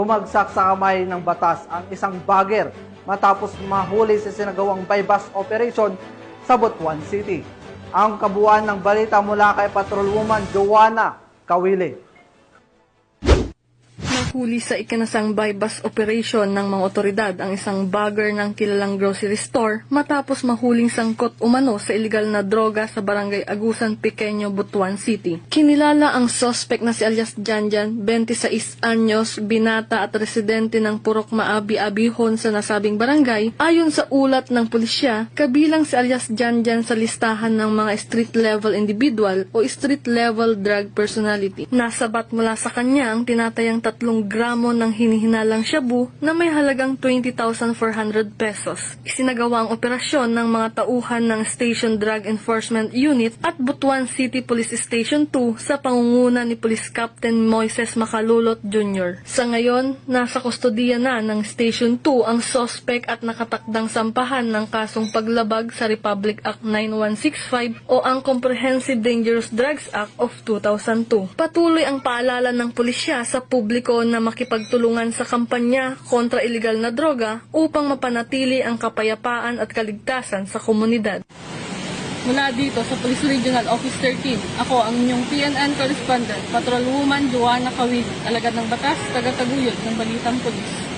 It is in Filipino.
Bumagsak sa kamay ng batas ang isang bagger matapos mahuli sa sinagawang bypass operation sa Butuan City. Ang kabuuan ng balita mula kay Patrolwoman Joanna Kawili. Nahuli sa ikinasang bypass operation ng mga otoridad ang isang bagger ng kilalang grocery store matapos mahuling sangkot umano sa iligal na droga sa barangay Agusan Pequeño, Butuan City. Kinilala ang suspect na si alias Janjan, 26 anyos, binata at residente ng Purok Maabi, Abihon sa nasabing barangay. Ayon sa ulat ng pulisya, kabilang si alias Janjan sa listahan ng mga street level individual o street level drug personality. Nasabat mula sa kanya ang tinatayang 3 gramo ng hinihinalang shabu na may halagang 20,400 pesos. Isinagawa ang operasyon ng mga tauhan ng Station Drug Enforcement Unit at Butuan City Police Station 2 sa pangunguna ni Police Captain Moises Macalulot Jr. Sa ngayon, nasa kustodiya na ng Station 2 ang suspect at nakatakdang sampahan ng kasong paglabag sa Republic Act 9165 o ang Comprehensive Dangerous Drugs Act of 2002. Patuloy ang paalala ng pulisya sa publiko na makipagtulungan sa kampanya kontra iligal na droga upang mapanatili ang kapayapaan at kaligtasan sa komunidad. Mula dito sa Police Regional Office 13, ako ang inyong PNN correspondent, Patrolwoman Joanna Kawili, alagad ng batas, taga-taguyod ng Balitang Pulis.